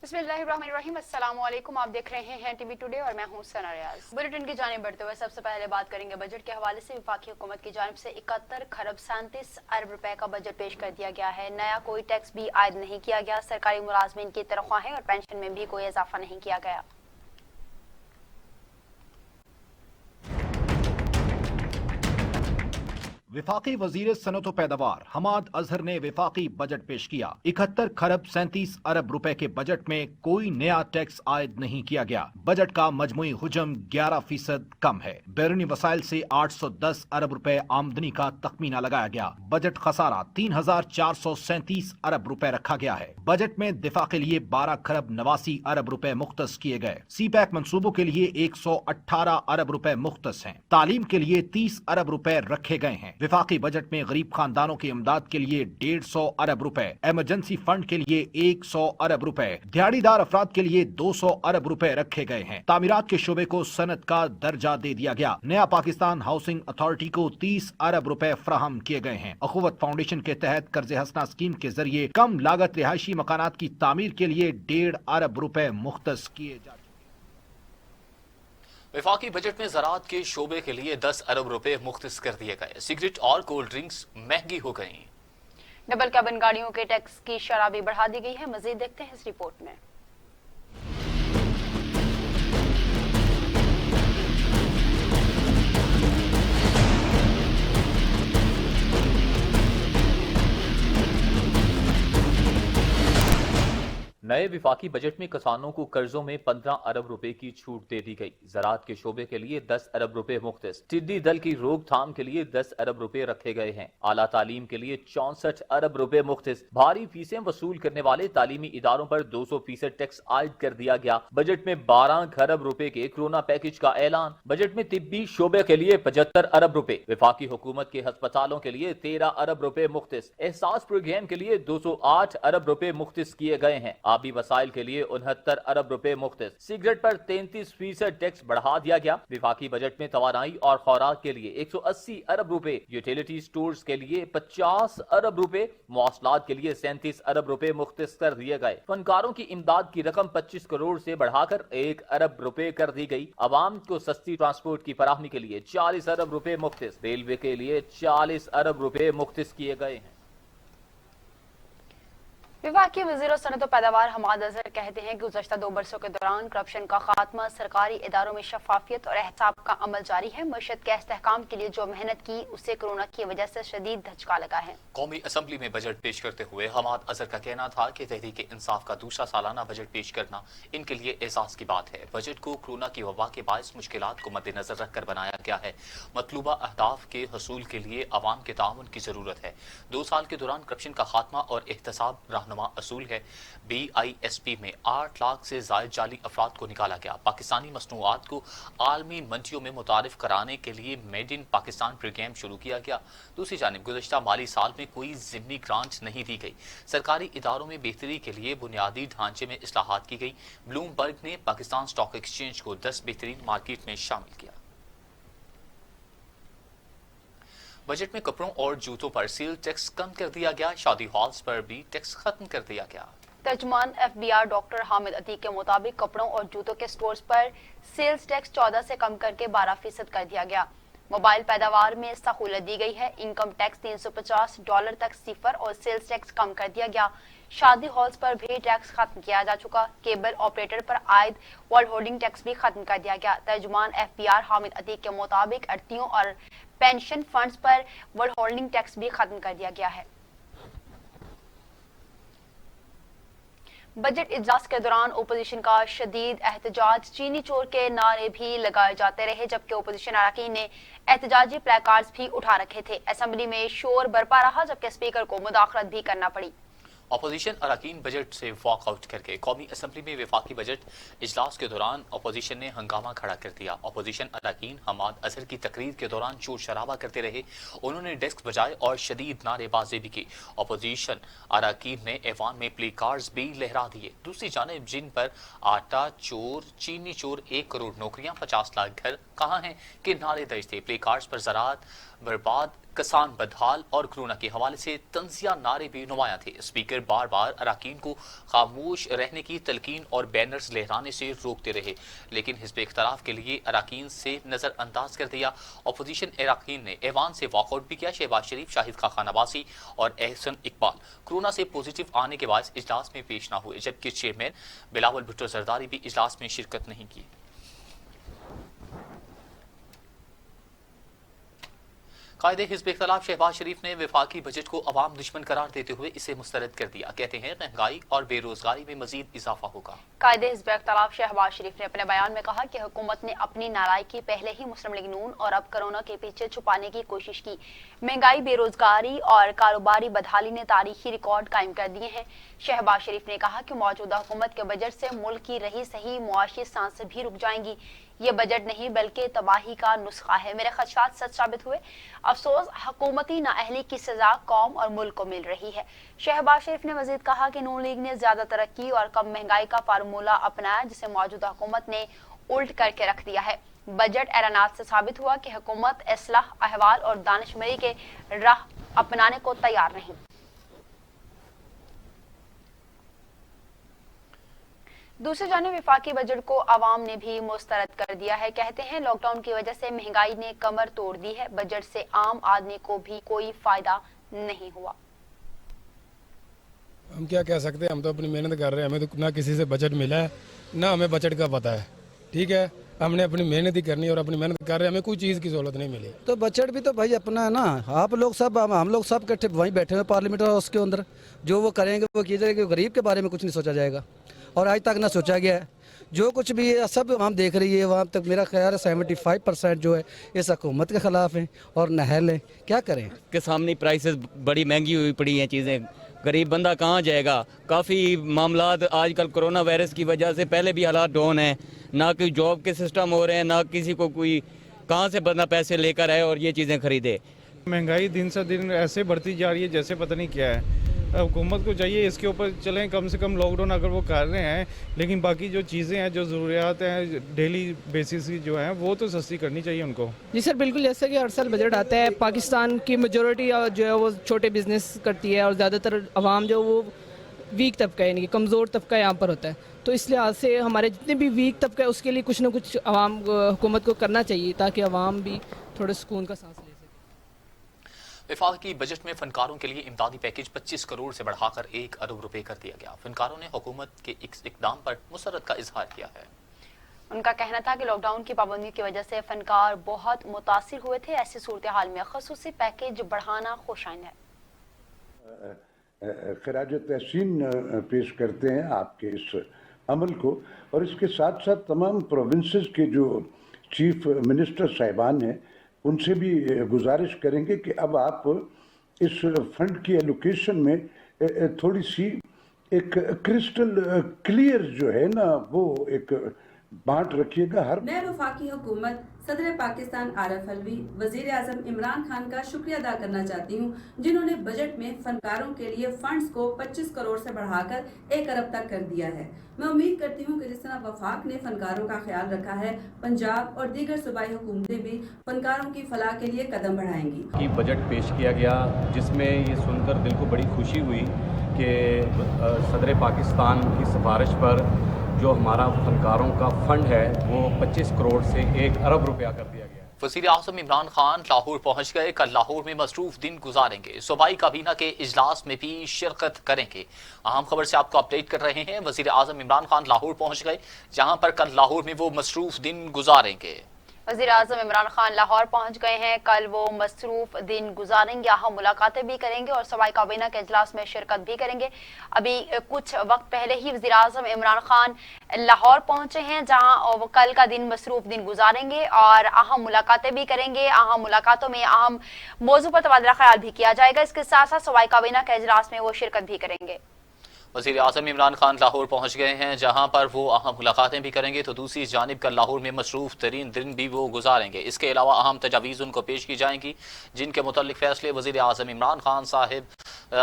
बिस्मिल्लाहिर्रहमानिर्रहीम, अस्सलाम वालेकुम। आप देख रहे हैं टीवी टुडे और मैं हूं सना रियाज। बुलेटिन की जानिब बढ़ते हुए सबसे पहले बात करेंगे बजट के हवाले से। वफाकी हुकूमत की जानिब से 71 खरब 37 अरब रुपए का बजट पेश कर दिया गया है। नया कोई टैक्स भी आयद नहीं किया गया। सरकारी मुलाजमीन की तनख्वाहें और पेंशन में भी कोई इजाफा नहीं किया गया। वफाकी वजीर सनत व पैदावार हमाद अजहर ने वफाकी बजट पेश किया। 71 खरब 37 अरब रुपए के बजट में कोई नया टैक्स आयद नहीं किया गया। बजट का मजमुई हुजम 11% कम है। बैरूनी वसाइल से 810 अरब रुपए आमदनी का तखमीना लगाया गया। बजट खसारा 3437 अरब रुपए रखा गया है। बजट में दिफा के लिए 12 खरब 89 अरब रुपए मुख्तस किए गए। सी पैक मनसूबों के लिए 118 अरब रुपए मुख्तस हैं। तालीम के लिए 30 अरब रुपए रखे गए हैं। विफाकी बजट में गरीब खानदानों की इमदाद के लिए 150 अरब रुपए, इमरजेंसी फंड के लिए 100 अरब रुपए, दिहाड़ीदार अफराद के लिए 200 अरब रुपए रखे गए हैं। तामीरात के शोबे को सनत का दर्जा दे दिया गया। नया पाकिस्तान हाउसिंग अथॉरिटी को 30 अरब रुपए फराहम किए गए हैं। अखुवत फाउंडेशन के तहत कर्ज हसना स्कीम के जरिए कम लागत रिहायशी मकानात की तामीर के लिए 1.5 अरब रुपए मुख्तस किए जा। वफाकी बजट में ज़राअत के शोबे के लिए 10 अरब रुपए मुख्तस कर दिए गए। सिगरेट और कोल्ड ड्रिंक्स महंगी हो गई। डबल कैबिन गाड़ियों के टैक्स की शरह भी बढ़ा दी गई है। मजीद देखते हैं इस रिपोर्ट में। नए विफाकी बजट में किसानों को कर्जों में 15 अरब रुपए की छूट दे दी गई। ज़राअत के शोबे के लिए 10 अरब रुपए मुख्तस। टिड्डी दल की रोकथाम के लिए 10 अरब रुपए रखे गए हैं। आला तालीम के लिए 64 अरब रुपए मुख्तस। भारी फीसें वसूल करने वाले तालीमी इदारों पर 200% टैक्स आयद कर दिया गया। बजट में 12 खरब रुपए के कोरोना पैकेज का ऐलान। बजट में तिब्बी शोबे के लिए 75 अरब रुपए। विफाकी हुकूमत के अस्पतालों के लिए 13 अरब रुपए मुख्तस। एहसास प्रोग्राम के लिए 208 अरब रुपए मुख्तस किए गए हैं। आबी वसाइल के लिए 69 अरब रुपए मुख्तस। सिगरेट पर 33% टैक्स बढ़ा दिया गया। विफाकी बजट में तवानाई और खुराक के लिए 180 अरब रुपए, यूटिलिटी स्टोर्स के लिए 50 अरब रुपए, मवासलात के लिए 37 अरब रुपए मुख्तस कर दिए गए। फनकारों की इमदाद की रकम 25 करोड़ से बढ़ाकर 1 अरब रुपए कर दी गई। अवाम को सस्ती ट्रांसपोर्ट की फराहमी के लिए 40 अरब रुपए मुख्तस। रेलवे के लिए 40 अरब रुपए मुख्तस किए गए हैं। विफाकी वज़ीर सनत व पैदावार हमाद अजहर कहते हैं कि गुज़श्ता 2 बरसों के दौरान करप्शन का खात्मा, सरकारी इदारों में शफाफियत और एहतिसाब का अमल जारी है। मशत के इस्तेहकाम के लिए जो मेहनत की उसे कोरोना की वजह से शदीद धचका लगा है। कौमी असम्बली में बजट पेश करते हुए हमाद अजहर का कहना था कि तहरीक इंसाफ का दूसरा सालाना बजट पेश करना इनके लिए एहसास की बात है। बजट को कोरोना की वबा के बायस मुश्किलात को मद्देनजर रखकर बनाया गया है। मतलूबा अहदाफ के हसूल के लिए अवाम के ताउन की जरूरत है। 2 साल के दौरान करप्शन का खात्मा और एहतसाब रहनुमा असूल है। BISP में 8 लाख से जायद जाली अफराद को निकाला गया। पाकिस्तानी मसनूआत को आलमी मंडियों में मुतारिफ कराने के लिए मेड इन पाकिस्तान प्रोग्राम शुरू किया गया। दूसरी जानिब गुज़श्ता माली साल में कोई ज़िमनी ग्रांट नहीं दी गई। सरकारी इदारों में बेहतरी के लिए बुनियादी ढांचे में इस्लाहात की गई। ब्लूमबर्ग ने पाकिस्तान स्टॉक एक्सचेंज को 10 बेहतरीन मार्केट में शामिल किया। बजट में कपड़ों और जूतों पर सेल टैक्स कम कर दिया गया। शादी हॉल्स पर भी टैक्स खत्म कर दिया गया। तर्जुमान FBR डॉक्टर हामिद अतीक के मुताबिक कपड़ों और जूतों के स्टोर्स पर सेल्स टैक्स 14 से कम करके 12% कर दिया गया। मोबाइल पैदावार में सहूलत दी गई है। इनकम टैक्स $350 तक सिफर और सेल्स टैक्स कम कर दिया गया। शादी हॉल्स पर भी टैक्स खत्म किया जा चुका। केबल ऑपरेटर पर आयद वर्ल्ड होल्डिंग टैक्स भी खत्म कर दिया गया। तर्जुमान FBR हामिद अतीक के मुताबिक अड़तियों और पेंशन फंड्स पर वर्ल्ड होल्डिंग टैक्स भी खत्म कर दिया गया है। बजट इजलास के दौरान ओपोजिशन का शदीद एहतजाज, चीनी चोर के नारे भी लगाए जाते रहे, जबकि ओपोजिशन अरकान ने एहतजाजी प्लेकार्ड्स भी उठा रखे थे। असेंबली में शोर बरपा रहा, जबकि स्पीकर को मुदाखलत भी करना पड़ी। अपोजिशन अरकान बजट से वॉकआउट करके कौमी असम्बली में वफाकी बजट इजलास के दौरान अपोजिशन ने हंगामा खड़ा कर दिया। अपोजिशन अरकान हमाद अजहर की तकरीर के दौरान शोर शराबा करते रहे। उन्होंने डेस्क बजाए और शदीद नारेबाजी भी की। अपोजिशन अरकान ने ऐवान में प्ले कार्ड्स भी लहरा दिए। दूसरी जानिब जिन पर आटा चोर, चीनी चोर, 1 करोड़ नौकरियां, 50 लाख घर कहाँ हैं के नारे दर्ज थे। प्ले कार्ड्स पर ज़राअत, बर्बाद, किसान बदहाल और कोरोना के हवाले से तंजिया नारे भी नुमायां थे। स्पीकर बार बार अराकीन को खामोश रहने की तलकीन और बैनर्स लहराने से रोकते रहे, लेकिन हिज़्ब इख्तिलाफ के लिए अराकीन से नज़रअंदाज कर दिया। अपोजिशन अराकीन ने ऐवान से वॉकआउट भी किया। शहबाज शरीफ, शाहिद खान अब्बासी और एहसन इकबाल कोरोना से पॉजिटिव आने के बाद इजलास में पेश न हुए, जबकि चेयरमैन बिलावल भुट्टो जरदारी भी इजलास में शिरकत नहीं की। कायदे हिज़्ब इख्तिलाफ शहबाज शरीफ ने वफाकी बजट को अवाम दुश्मन करार देते हुए इसे मुस्तरद कर दिया। कहते हैं महंगाई और बेरोजगारी में मजीद इजाफा होगा। कायदे हिज़्ब इख्तिलाफ शहबाज शरीफ ने अपने बयान में कहा कि हुकूमत ने अपनी नालायकी पहले ही मुस्लिम लीग नून और अब कोरोना के पीछे छुपाने की कोशिश की। महंगाई, बेरोजगारी और कारोबारी बदहाली ने तारीखी रिकॉर्ड कायम कर दिए हैं। शहबाज शरीफ ने कहा कि मौजूदा हुकूमत के बजट से मुल्क की रही सही मुआशी सांसें भी रुक जाएंगी। ये बजट नहीं बल्कि तबाही का नुस्खा है। मेरे खदशात सच साबित हुए। अफसोस, हुकूमती नाअहली की सजा कौम और मुल्क को मिल रही है। शहबाज शरीफ ने मजीद कहा कि नून लीग ने ज्यादा तरक्की और कम महंगाई का फार्मूला अपनाया, जिसे मौजूदा हुकूमत ने उल्ट करके रख दिया है। बजट ऐलानात से साबित हुआ कि हुकूमत इस्लाह, अहवाल और दानिशमंदी के राह अपनाने को तैयार नहीं। दूसरी जानिब वफाकी बजट को आवाम ने भी मुस्तरद कर दिया है। कहते हैं लॉकडाउन की वजह से महंगाई ने कमर तोड़ दी है। बजट से आम आदमी को भी कोई फायदा नहीं हुआ। हम क्या कह सकते हैं, हम तो अपनी मेहनत कर रहे हैं। हमें तो ना किसी से बजट मिला है ना हमें बजट का पता है। ठीक है, हमने अपनी मेहनत ही करनी और अपनी मेहनत कर रहे हैं। हमें कोई चीज़ की सहूलत नहीं मिली। तो बजट भी तो भाई अपना है ना। आप लोग सब, हम लोग सब इकट्ठे वहीं बैठे हुए पार्लियामेंट और उसके अंदर जो वो करेंगे वो किया जाएगा। गरीब के बारे में कुछ नहीं सोचा जाएगा और आज तक ना सोचा गया है। जो कुछ भी है सब हम देख रही है। वहाँ तक मेरा ख्याल है 75% जो है इस हुकूमत के खिलाफ है और नहल है। क्या करें, के सामने प्राइसेस बड़ी महंगी हुई पड़ी हैं चीज़ें। गरीब बंदा कहाँ जाएगा। काफ़ी मामलात आजकल कोरोना वायरस की वजह से पहले भी हालात डाउन हैं। ना कोई जॉब के सिस्टम हो रहे हैं, ना किसी को कोई कहाँ से बंदा पैसे लेकर आए और ये चीज़ें खरीदे। महंगाई दिन से दिन ऐसे बढ़ती जा रही है जैसे पता नहीं क्या है। हुकूमत को चाहिए इसके ऊपर चलें, कम से कम लॉकडाउन अगर वो कर रहे हैं, लेकिन बाकी जो चीज़ें हैं, जो ज़रूरियात हैं डेली बेसिस की जो हैं, वो तो सस्ती करनी चाहिए उनको। जी सर, बिल्कुल। जैसे कि हर साल बजट आता है, पाकिस्तान की मेजॉरिटी जो है वो छोटे बिजनेस करती है और ज़्यादातर आवाम जो वो वीक तबका है, यानी कि कमज़ोर तबका यहाँ पर होता है। तो इस लिहाज से हमारे जितने भी वीक तबका है उसके लिए कुछ ना कुछ आवाम हुकूमत को करना चाहिए ताकि आवाम भी थोड़े सुकून का सांस ले सके। वफाकी बजट में फनकारों के लिए इमदादी पैकेज 25 करोड़ से बढ़ाकर 1 अरब रुपए कर दिया गया। फनकारों ने हुकूमत के इस इकदाम पर मुसरत का इजहार किया है। उनका कहना था कि लॉकडाउन की पाबंदी की वजह से फनकार बहुत मुतासिर हुए थे। ऐसी सूरत हाल में खसूसी पैकेज बढ़ाना खुशाइन है। खराज तहसीन पेश करते हैं आपके इस अमल को, और इसके साथ साथ तमाम प्रोविंसेस के जो चीफ मिनिस्टर साहिबान हैं उनसे भी गुजारिश करेंगे कि अब आप इस फंड की एलोकेशन में थोड़ी सी एक क्रिस्टल क्लियर जो है ना वो एक बांट रखिएगा। मैं वफाकी हुकूमत, सदर पाकिस्तान आरिफ अलवी, वजीर आजम इमरान खान का शुक्रिया अदा करना चाहती हूँ, जिन्होंने बजट में फनकारों के लिए फंड्स को 25 करोड़ से बढ़ाकर 1 अरब तक कर दिया है। मैं उम्मीद करती हूँ कि जिस तरह वफाक ने फनकारों का ख्याल रखा है, पंजाब और दीगर सूबाई हुकूमतें भी फनकारों की फलाह के लिए कदम बढ़ाएंगी। बजट पेश किया गया जिसमें ये सुनकर दिल को बड़ी खुशी हुई कि सदर पाकिस्तान की सिफारिश पर जो हमारा फनकारों का फंड है वो 25 करोड़ से 1 अरब रुपया कर दिया गया। वज़ीर आज़म इमरान खान लाहौर पहुंच गए। कल लाहौर में मसरूफ दिन गुजारेंगे। सूबाई काबीना के इजलास में भी शिरकत करेंगे। अहम खबर से आपको अपडेट कर रहे हैं। वज़ीर आज़म इमरान खान लाहौर पहुंच गए, जहां पर कल लाहौर में वो मसरूफ दिन गुजारेंगे। वज़ीर आज़म इमरान खान लाहौर पहुंच गए हैं। कल वो मसरूफ दिन गुजारेंगे, यहाँ मुलाकातें भी करेंगे और सूबाई काबीना के इजलास में शिरकत भी करेंगे। अभी कुछ वक्त पहले ही वज़ीर आज़म इमरान खान लाहौर पहुंचे हैं, जहाँ वो कल का दिन मसरूफ दिन गुजारेंगे और अहम मुलाकातें भी करेंगे। अहम मुलाकातों में अहम मौजू पर तबादला ख्याल भी किया जाएगा। इसके साथ साथ सूबाई काबीना के इजलास में वो शिरकत भी करेंगे। वज़ीर आज़म इमरान खान लाहौर पहुंच गए हैं, जहां पर वो अहम मुलाकातें भी करेंगे तो दूसरी जानिब कल लाहौर में मसरूफ़ तरीन दिन भी वो गुजारेंगे। इसके अलावा अहम तजावीज़ उनको पेश की जाएंगी जिनके मुतल्लिक फ़ैसले वज़ीर आज़म इमरान खान साहिब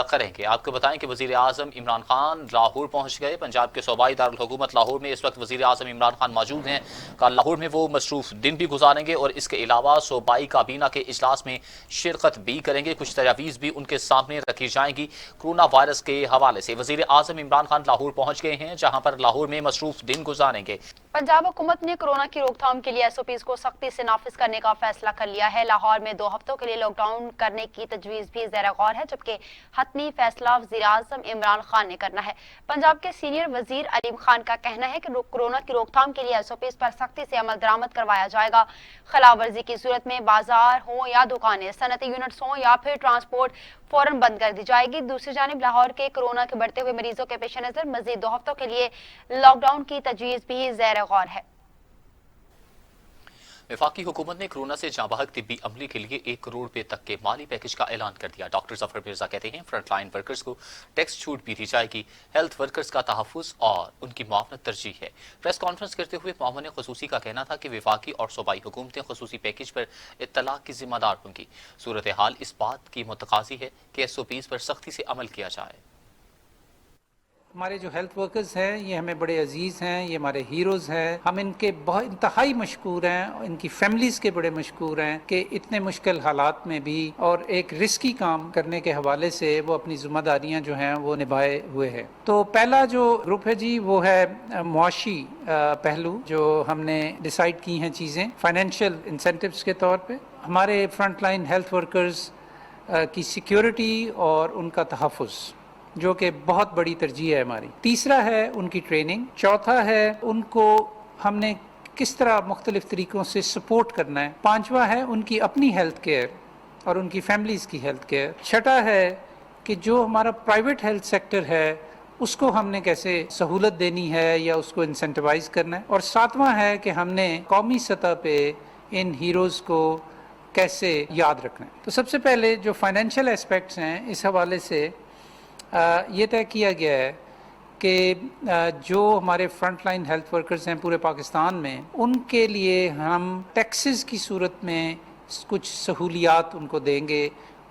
करेंगे। आपको बताएं कि वज़ीर आज़म इमरान खान लाहौर पहुंच गए। पंजाब के सूबाई दारुल हुकूमत लाहौर में इस वक्त वज़ीर आज़म इमरान खान मौजूद हैं। कल लाहौर में वो मसरूफ़ दिन भी गुजारेंगे और इसके अलावा सूबाई काबीना के इजलास में शिरकत भी करेंगे। कुछ तजावीज़ भी उनके सामने रखी जाएंगी। कोरोना वायरस के हवाले से वज़ीर आज़म इमरान खान लाहौर पहुंच गए हैं, जहां पर लाहौर में मसरूफ दिन गुजारेंगे। पंजाब हुकूमत ने कोरोना की रोकथाम के लिए एसओपीज को सख्ती से नाफिज करने का फैसला कर लिया है। लाहौर में 2 हफ्तों के लिए लॉकडाउन करने की तजवीज भी ज़ेर गौर है, जबकि हतमी फैसला वज़ीर आज़म इमरान खान ने करना है। पंजाब के सीनियर वजीर अलीम खान का कहना है कि कोरोना की रोकथाम के लिए एसओपीज पर सख्ती से अमल दरामद करवाया जाएगा। खिलाफ वर्जी की सूरत में बाजार हो या दुकानें, सनती यूनिट्स हो या फिर ट्रांसपोर्ट फौरन बंद कर दी जाएगी। दूसरी जानिब लाहौर के कोरोना के बढ़ते हुए मरीजों के पेश नजर मजीद 2 हफ्तों के लिए लॉकडाउन की तजवीज भी ज़ेर गौर है। वफाकी हुकूमत ने कोरोना से जांबहक तिब्बी अमले के लिए 1 करोड़ रुपए तक के माली पैकेज का ऐलान कर दिया। डॉक्टर जफर मिर्जा कहते हैं फ्रंट लाइन वर्कर्स को टैक्स छूट भी दी जाएगी। हेल्थ वर्कर्स का तहफ़्फ़ुज़ और उनकी मुआवनत तरजीह है। प्रेस कॉन्फ्रेंस करते हुए मामून ख़ुसूसी का कहना था कि वफाकी और सूबाई हुकूमतें ख़ुसूसी पैकेज पर इत्तला की जिम्मेदार होंगी। सूरत हाल इस बात की मुतकाज़ी है कि एसओपीज़ पर सख्ती से अमल किया जाए। हमारे जो हेल्थ वर्कर्स हैं ये हमें बड़े अजीज़ हैं, ये हमारे हीरोज़ हैं। हम इनके बहुत इंतहाई मशकूर हैं, इनकी फैमिलीज़ के बड़े मशकूर हैं कि इतने मुश्किल हालात में भी और एक रिस्की काम करने के हवाले से वो अपनी ज़िम्मेदारियां जो हैं वो निभाए हुए हैं। तो पहला जो ग्रुप है जी वो है मुआशी पहलू जो हमने डिसाइड की हैं चीज़ें फाइनेंशियल इंसेंटिव्स के तौर पर हमारे फ्रंट लाइन हेल्थ वर्कर्स की सिक्योरिटी और उनका तहफ़्फ़ुज़ जो कि बहुत बड़ी तरजीह है हमारी। तीसरा है उनकी ट्रेनिंग। चौथा है उनको हमने किस तरह मुख्तलिफ तरीक़ों से सपोर्ट करना है। पांचवा है उनकी अपनी हेल्थ केयर और उनकी फैमिलीज़ की हेल्थ केयर। छठा है कि जो हमारा प्राइवेट हेल्थ सेक्टर है उसको हमने कैसे सहूलत देनी है या उसको इंसेंटिवाइज करना है। और सातवां है कि हमने कौमी सतह पे इन हीरोज़ को कैसे याद रखना है। तो सबसे पहले जो फाइनेंशियल एस्पेक्ट्स हैं इस हवाले से ये तय किया गया है कि जो हमारे फ्रंट लाइन हेल्थ वर्कर्स हैं पूरे पाकिस्तान में उनके लिए हम टैक्सेस की सूरत में कुछ सहूलियात उनको देंगे।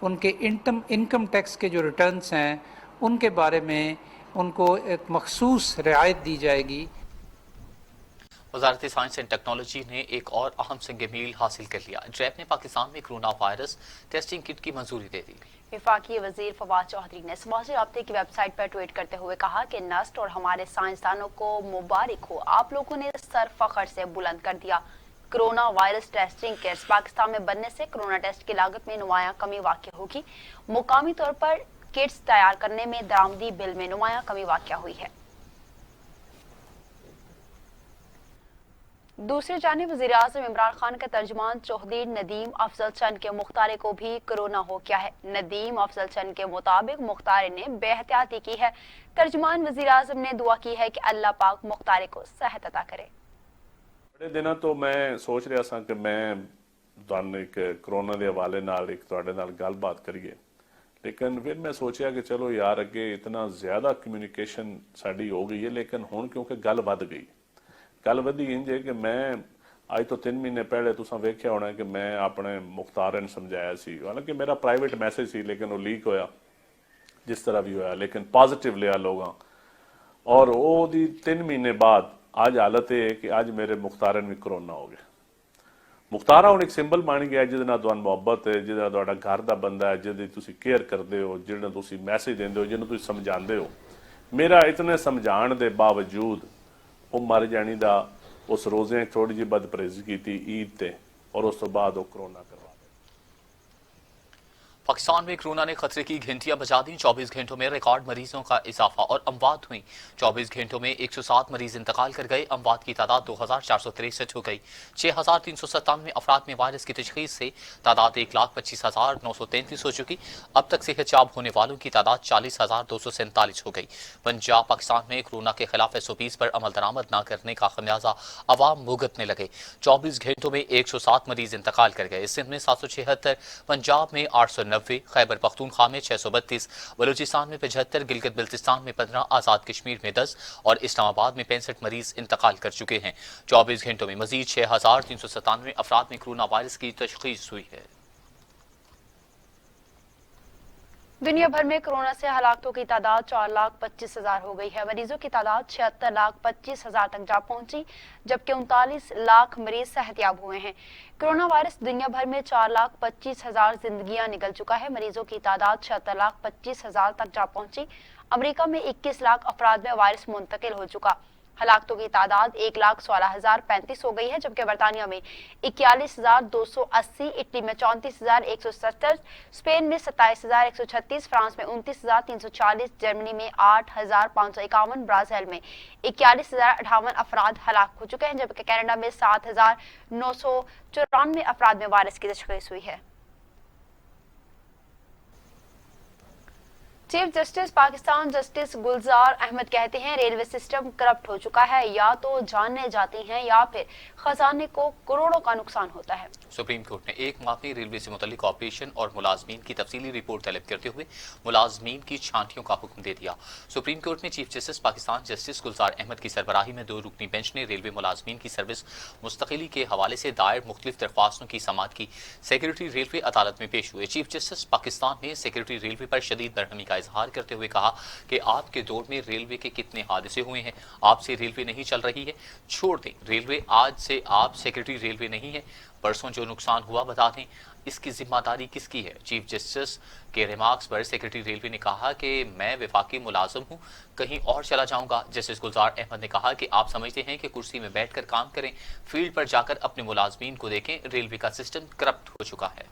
उनके इनकम टैक्स के जो रिटर्न्स हैं उनके बारे में उनको एक मखसूस रियायत दी जाएगी। वज़ारत साइंस एंड टेक्नोलॉजी ने एक और अहम संग मील हासिल कर लिया। जैप ने पाकिस्तान में कोरोना वायरस टेस्टिंग किट की मंजूरी दे दी। वफाकी वजीर फवाद चौधरी ने समाजी राब्ते की वेबसाइट पर ट्वीट करते हुए कहा कि नस्ट और हमारे साइंसदानों को मुबारक हो, आप लोगों ने सर फख्र से बुलंद कर दिया। Corona virus testing kits Pakistan में बनने से कोरोना टेस्ट की लागत में नुमायां कमी वाक़ होगी। मुकामी तौर पर किट्स तैयार करने में दरामदी बिल में नुमायां कमी वाक़ हुई है। दूसरी जानिब वज़ीर आज़म इमरान खान के तर्जुमान चौधरी नदीम अफजल चंद के मुख्तारे को भी कोरोना हो गया है। नदीम अफजल चंद के मुताबिक मुख्तारे ने बेहतियाती की है। तर्जुमान वज़ीर आज़म ने दुआ की है कि अल्लाह पाक मुख्तारे को सेहत अता करे। बड़े दिनों तो मैं सोच रहा था कि मैं ਤੁਹਾਨੂੰ ਇੱਕ कोरोना के हवाले नाल एक ਤੁਹਾਡੇ ਨਾਲ ਗੱਲਬਾਤ करिए, लेकिन फिर मैं सोचा कि चलो यार अगे इतना ज़्यादा कम्यूनिकेशन साड़ी हो गई है, लेकिन हुण क्योंकि गल वध गई। गल वधी इंज है कि मैं अज तो 3 महीने पहले तुसां वेख्या होना कि मैं अपने मुख्तार नूं समझाया सी, हालांकि मेरा प्राइवेट मैसेज सी लेकिन वो लीक होया जिस तरह भी होया, लेकिन पॉजिटिव लिया लोगों और वो 3 महीने बाद अज हालत है कि अज मेरे मुख्तार भी कोरोना हो गया। मुख्तारा हुण एक सिंबल बन गया जिहदे नाल तुहानूं मुहब्बत है, जिहदा तुहाडा घर दा बंदा है, जिहदी तुसीं केयर करदे हो, जिहड़ा तुसीं मैसेज देंदे हो, जिहनूं तुसीं समझांदे हो। मेरा इतने समझाण दे बावजूद वो मर जाने का उस रोज़े थोड़ी जी बदपरहेज़ी की ईद ते और उस तो बाद वो कोरोना करवा। पाकिस्तान में कोरोना ने खतरे की घंटियां बजा दी। 24 घंटों में रिकॉर्ड मरीजों का इजाफा और अमवात हुई। 24 घंटों में 107 मरीज इंतकाल कर गए। अमवात की तादाद 2463 हो गई। 6397 अफराद में वायरस की तशखीस से तादाद 1,25,933 हो चुकी। अब तक सेहतयाब होने वालों की तादाद 40,247 हो गई। पंजाब पाकिस्तान में कोरोना के खिलाफ SOPs पर अमल दरामद न करने का खमियाजा अवाम भुगतने लगे। 24 घंटों में 107 मरीज इंतकाल कर गए। सिंध में 776, पंजाब में 890, 90, खैबर पख्तूनख्वा में 632, बलूचिस्तान में 75, गिलगित बिल्तिस्तान में 15, आज़ाद कश्मीर में 10 और इस्लामाबाद में 65 मरीज इंतकाल कर चुके हैं। 24 घंटों में मजीद 6397 अफराद में कोरोना वायरस की तशखीस हुई है। दुनिया भर में कोरोना से हलाकतों की तादाद 4,25,000 हो गई है। मरीजों की तादाद 76,25,000 तक जा पहुंची, जबकि 39 लाख मरीज सेहतयाब हुए हैं। कोरोना वायरस दुनिया भर में 4,25,000 जिंदगियां निगल चुका है। मरीजों की तादाद 76,25,000 तक जा पहुंची। अमेरिका में 21 लाख अफराद में वायरस मुंतकिल हो चुका। हलाकतों की तादाद 1,16,035 हो गई है, जबकि बरतानिया में 41,280, इटली में 34,170, स्पेन में 27,136, फ्रांस में 29,340, जर्मनी में 8,551, ब्राजील में 41,058 अफराद हलाक हो चुके हैं, जबकि कनाडा में 7,994 अफराद में वायरस की तशखीस हुई है। चीफ जस्टिस पाकिस्तान जस्टिस गुलजार अहमद कहते हैं रेलवे सिस्टम करप्ट हो चुका है, या तो जाने जाती हैं या फिर खजाने को करोड़ों का नुकसान होता है। सुप्रीम कोर्ट ने एक माह में रेलवे से मुतल्लिक ऑपरेशन और मुलाजमीन की तफसीली रिपोर्ट तलब करते हुए मुलाजमीन की छांटियों का हुक्म दे दिया। सुप्रीम कोर्ट ने चीफ जस्टिस पाकिस्तान जस्टिस गुलजार अहमद की सरबराही में 2 रुकनी बेंच ने रेलवे मुलाजमीन की सर्विस मुस्तकिली के हवाले से दायर मुख्तलिफ दरख्वास्तों की समाअत की। सेक्रेटरी रेलवे अदालत में पेश हुए। चीफ जस्टिस पाकिस्तान ने सेक्रेटरी रेलवे पर शदीद बरहमी का इजहार करते हुए कहा कि आपके दौर में रेलवे के कितने हादसे हुए हैं, आपसे रेलवे नहीं चल रही है, छोड़ दें रेलवे, आज से आप सेक्रेटरी रेलवे नहीं है, परसों जो नुकसान हुआ बता दें, इसकी जिम्मेदारी किसकी है। चीफ जस्टिस के रिमार्क्स पर सेक्रेटरी रेलवे ने कहा कि मैं विफाकी मुलाजिम हूं, कहीं और चला जाऊंगा। जस्टिस गुलजार अहमद ने कहा कि आप समझते हैं कि कुर्सी में बैठकर काम करें, फील्ड पर जाकर अपने मुलाजमीन को देखें, रेलवे का सिस्टम करप्ट हो चुका है।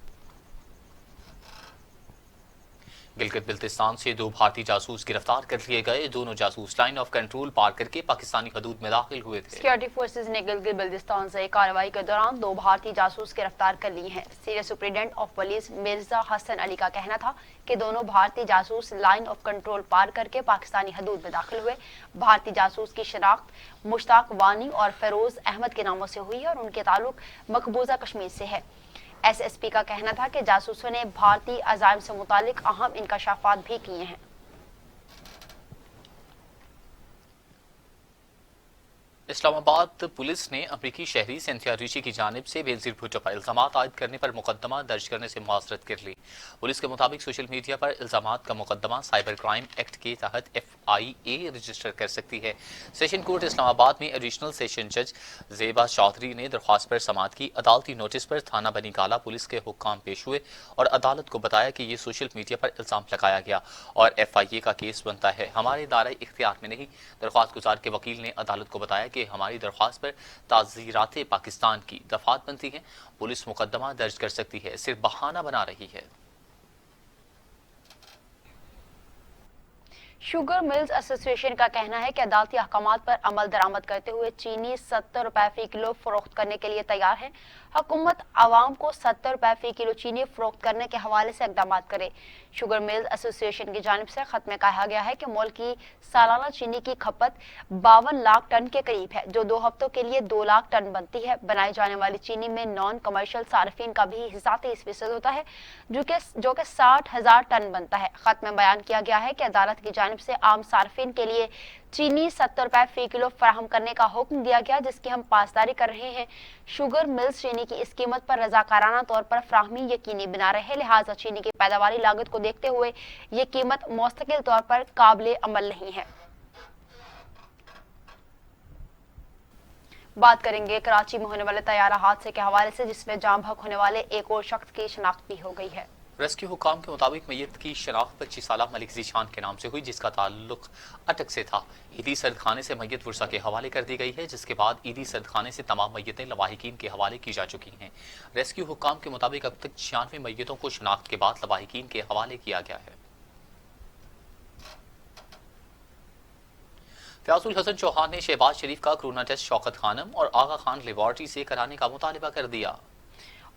गिलगित बिल्तिस्तान से 2 भारतीय जासूस गिरफ्तार कर लिए गए। दोनों जासूस लाइन ऑफ कंट्रोल पार करके पाकिस्तानी हदूद में दाखिल हुए थे। सिक्योरिटी फोर्सेज ने गिलगित बिल्तिस्तान से कार्रवाई के दौरान 2 भारतीय जासूस गिरफ्तार कर लिए हैं। Senior superintendent of police Mirza Hasan Ali का कहना था कि दोनों भारतीय जासूस लाइन ऑफ कंट्रोल पार करके पाकिस्तानी हदूद में दाखिल हुए। भारतीय जासूस की शनाख्त मुश्ताक वानी और फेरोज अहमद के नामों से हुई है और उनके ताल्लुक मकबूजा कश्मीर से है। एसएसपी का कहना था कि जासूसों ने भारतीय अजाइम से मुतालिक अहम इंकशाफात भी किए हैं। इस्लामाबाद पुलिस ने अमरीकी शहरी सिंथिया रिची की जानिब से बेनजीर भुट्टो पर इल्जामात आयद करने पर मुकदमा दर्ज करने से मुआसरत कर ली। पुलिस के मुताबिक सोशल मीडिया पर इल्जामात का मुकदमा साइबर क्राइम एक्ट के तहत FIA रजिस्टर कर सकती है। सेशन कोर्ट इस्लामाबाद में एडिशनल सेशन जज जेबा चौधरी ने दरख्वास्त पर समाअत की। अदालती नोटिस पर थाना बनी काला पुलिस के हुक्काम पेश हुए और अदालत को बताया कि ये सोशल मीडिया पर इल्जाम लगाया गया और FIA का केस बनता है, हमारे दायरे इख्तियार में नहीं। दरख्वास्त गुजार के वकील ने अदालत को बताया कि हमारी दरख्वास्त पर ताज़ीरात पाकिस्तान की दफात बनती है, पुलिस मुकदमा दर्ज कर सकती है, सिर्फ बहाना बना रही है। शुगर मिल्स एसोसिएशन का कहना है कि अदालती अहकामात पर अमल दरामद करते हुए चीनी 70 रुपए फी किलो फरोख्त करने के लिए तैयार है। हुकूमत आवाम को 70 रुपए फी किलो चीनी फरोख्त करने के हवाले से इकदाम करे। शुगर मिल्स एसोसिएशन की जानिब से खत में कहा गया है कि मुल्क की सालाना चीनी की खपत 52 लाख टन के करीब है, जो 2 हफ्तों के लिए 2 लाख टन बनती है। बनाई जाने वाली चीनी में नॉन कमर्शियल सार्फिन का भी हिस्सा 30% होता है, जो कि 60,000 टन बनता है। खत में बयान किया गया है कि अदालत की जानिब से आम सार्फिन के लिए चीनी 70 रुपए फी किलो फराहम करने का हुक्म दिया गया, जिसकी हम पासदारी कर रहे हैं। शुगर मिल्स चीनी की इस कीमत पर रजाकाराना तौर पर फराहमी यकीनी बना रहे, लिहाजा चीनी की पैदावारी लागत को देखते हुए ये कीमत मुस्तकिल तौर पर काबिले अमल नहीं है। बात करेंगे कराची में होने वाले तैयारा हादसे के हवाले से, जिसमें जाम बहक होने वाले एक और शख्स की शनाख्त भी हो गई है। रेस्क्यू हुकाम के मुताबिक मैयत की शनाख्त 25 साला मलिक जीशान के नाम से हुई, जिसका ताल्लुक अटक से था। ईदी सर्दखाने से मैयत वर्षा के हवाले कर दी गई है, जिसके बाद ईदी सर्दखाने से तमाम मैयतें लवाहिकीन के हवाले की जा चुकी हैं। रेस्क्यू हुकाम के मुताबिक अब तक 96 मैयतों को शनाख्त के बाद लवाहिकीन के हवाले किया गया है। फयाजुल हसन चौहान ने शहबाज शरीफ का कोरोना टेस्ट शौकत खानम और आगा खान लेबॉर्ट्री से कराने का मुतालबा कर दिया।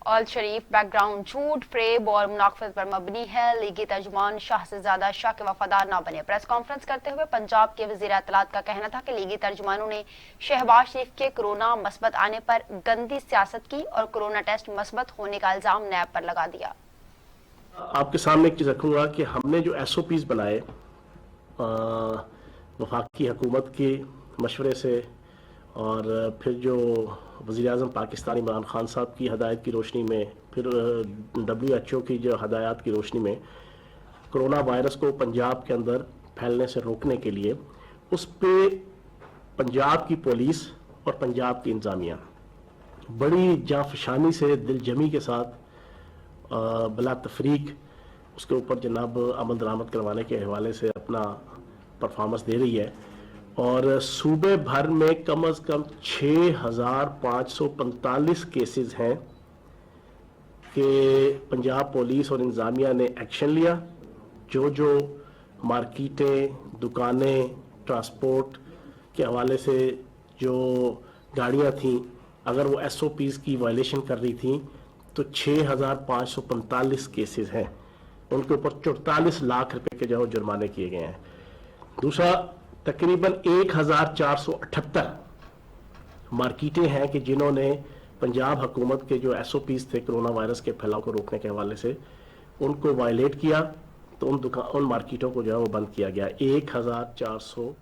ऑल शरीफ बैकग्राउंड झूठ, फ्रेब और मुनाफत पर मबनी है। लीगी तर्जुमान शाह से ज्यादा शाह के वफादार न बने। प्रेस कॉन्फ्रेंस करते हुए पंजाब के वजीर इत्तलात का कहना था कि लीगी तर्जुमानों ने शहबाज शरीफ के कोरोना मस्बत आने पर गंदी सियासत की और कोरोना टेस्ट मस्बत होने का इल्जाम नैब पर लगा दिया। آپ کے سامنے ایک چیز رکھوں گا کہ ہم نے جو ایس او پیز بنائے وفاقی حکومت کے مشورے سے اور پھر جو وزیر اعظم پاکستان عمران خان صاحب کی ہدایت کی روشنی میں، پھر WHO کی جو ہدایات کی روشنی میں کرونا وائرس کو پنجاب کے اندر پھیلنے سے روکنے کے لیے اس پہ پنجاب کی پولیس اور پنجاب کی انتظامیہ بڑی جانفشانی سے دل جمی کے ساتھ بلا تفریق اس کے اوپر جناب عمل درآمد کروانے کے حوالے سے اپنا پرفارمنس دے رہی ہے، اور صوبے بھر میں کم از کم 6545 کیسز ہیں کہ پنجاب پولیس اور انتظامیہ نے ایکشن لیا. جو مارکیٹیں، دکانیں، ٹرانسپورٹ کے حوالے سے جو گاڑیاں تھیں اگر وہ ایس او پیز کی وائلیشن کر رہی تھیں تو 6545 کیسز ہیں، ان کے اوپر 44 لاکھ روپے کے جو جرمانے کیے گئے ہیں. دوسرا تقریباً 1478 مارکیٹیں ہیں کہ جنہوں نے پنجاب حکومت کے جو ایس او پیز تھے کرونا وائرس کے پھیلاؤ کو روکنے کے حوالے سے ان کو وائلیٹ کیا، تو ان مارکیٹوں کو جو ہے وہ بند کیا گیا. 1400.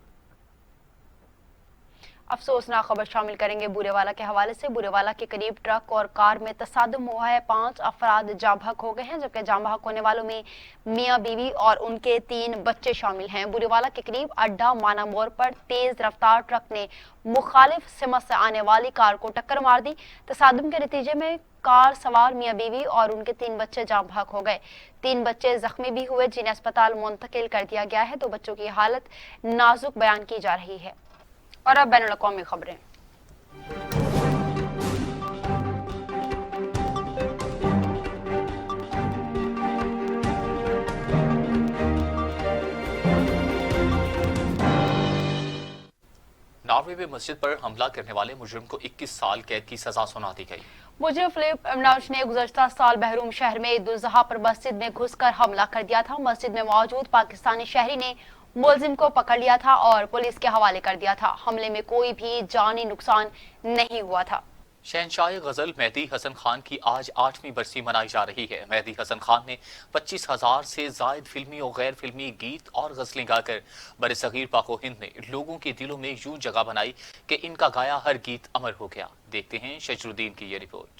افسوسناک خبر شامل کریں گے بورے والا کے حوالے سے. بورے والا کے قریب ٹرک اور کار میں تصادم ہوا ہے. 5 افراد جاں بحق ہو گئے ہیں، جبکہ جاں بحق ہونے والوں میں میاں بیوی اور ان کے 3 بچے شامل ہیں. بورے والا کے قریب اڈا مانا موڑ پر تیز رفتار ٹرک نے مخالف سمت سے آنے والی کار کو ٹکر مار دی. تصادم کے نتیجے میں کار سوار میاں بیوی اور ان کے 3 بچے جاں بحق ہو گئے. 3 بچے زخمی بھی ہوئے جنہیں اسپتال منتقل کر دیا گیا ہے. 2 بچوں کی حالت نازک بیان کی جا رہی ہے. اور اب بین الاقوامی خبریں. ناروے میں مسجد پر حملہ کرنے والے مجرم کو 21 سال قید کی سزا سنا دی گئی. مجرم فلپ امناش نے گزشتہ سال بحروم شہر میں عید الاضحیٰ پر مسجد میں گھس کر حملہ کر دیا تھا. مسجد میں موجود پاکستانی شہری نے ملزم کو پکڑ لیا تھا اور پولیس کے حوالے کر دیا تھا. حملے میں کوئی بھی جانی نقصان نہیں ہوا تھا. شہنشاہ غزل مہدی حسن خان کی آج 8ویں برسی منائی جا رہی ہے. مہدی حسن خان نے 25,000 سے زائد فلمی اور غیر فلمی گیت اور غزلیں گا کر برصغیر پاک و ہند میں لوگوں کے دلوں میں یوں جگہ بنائی کہ ان کا گایا ہر گیت امر ہو گیا. دیکھتے ہیں شجر الدین کی یہ رپورٹ.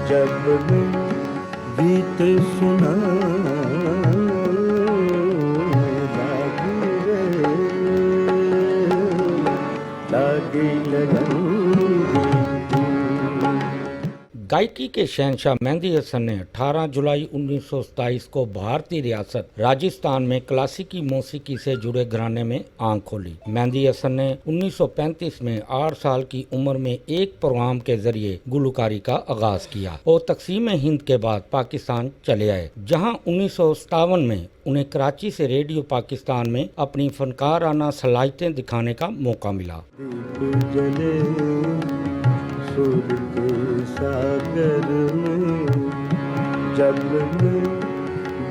جب گیت سنا گائکی کے شہنشاہ مہندی حسن نے 18 جولائی 1927 کو بھارتی ریاست راجستھان میں کلاسیکی موسیقی سے جڑے گھرانے میں آنکھ کھولی. مہندی حسن نے 1935 میں 8 سال کی عمر میں ایک پروگرام کے ذریعے گلوکاری کا آغاز کیا اور تقسیم ہند کے بعد پاکستان چلے آئے، جہاں 1957 میں انہیں کراچی سے ریڈیو پاکستان میں اپنی فنکارانہ صلاحیتیں دکھانے کا موقع ملا. ساگر میں جب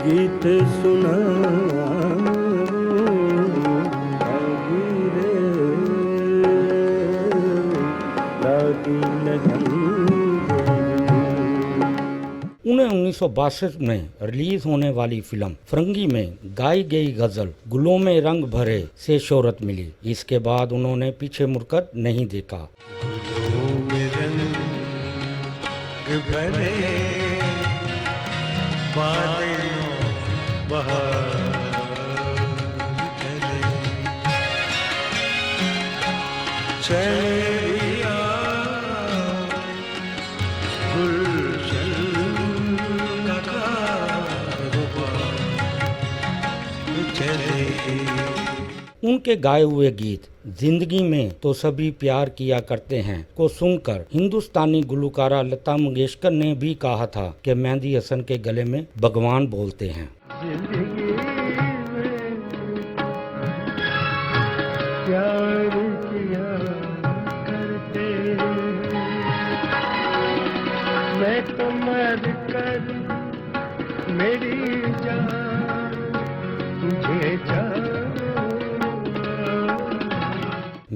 گیت سنا انہیں 1962 میں ریلیز ہونے والی فلم فرنگی میں گائی گئی غزل گلوں میں رنگ بھرے سے شہرت ملی. اس کے بعد انہوں نے پیچھے مڑ کر نہیں دیکھا. بھرے بادلوں بہار چلے چلیا گلشن کا کاروبار چلے. ان کے گائے ہوئے گیت زندگی میں تو سبھی پیار کیا کرتے ہیں کو سن کر ہندوستانی گلوکارہ لتا منگیشکر نے بھی کہا تھا کہ مہندی حسن کے گلے میں بھگوان بولتے ہیں. زندگی میں پیار کیا کرتے میں تو مر کر میری جان تجھے جان.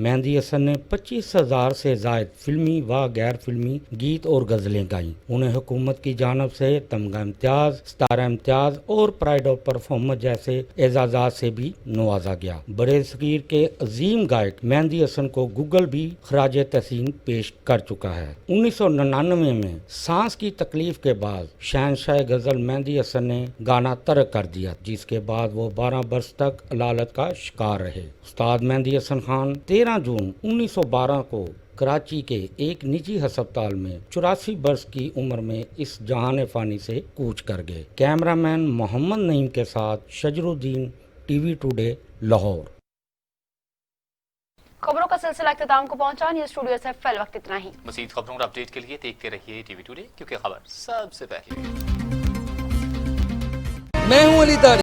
मेहंदी हसन ने 25,000 से जायद फिल्मी व गैर फिल्मी गीत और गजलें गाईं। उन्हें हुकूमत की जानब से तमगा इम्तियाज, सितारा इम्तियाज और प्राइड ऑफ परफॉर्मर जैसे एजाजात से भी नवाजा गया। बड़े सगीर के अजीम गायक मेहंदी हसन को गूगल भी खराज तहसीन पेश कर चुका है। 1999 में सांस की तकलीफ के बाद शहनशाह गजल मेहंदी हसन ने गाना तर्क कर दिया, जिसके बाद वो 12 बरस तक अलालत का शिकार रहे। उस्ताद मेहंदी हसन खान 13 जून 1912 को कराची के एक निजी अस्पताल में 84 वर्ष की उम्र में इस जहान फानी से कूच कर गए। कैमरामैन मोहम्मद नईम के साथ शजरुद्दीन, टीवी टुडे, लाहौर। खबरों का सिलसिला इख्तिताम को पहुंचा। न्यूज़ स्टूडियो से फिल वक्त इतना ही। मज़ीद खबरों और अपडेट के लिए देखते रहिए टीवी टुडे, क्योंकि खबर सबसे पहले। मैं हूं अली तारी।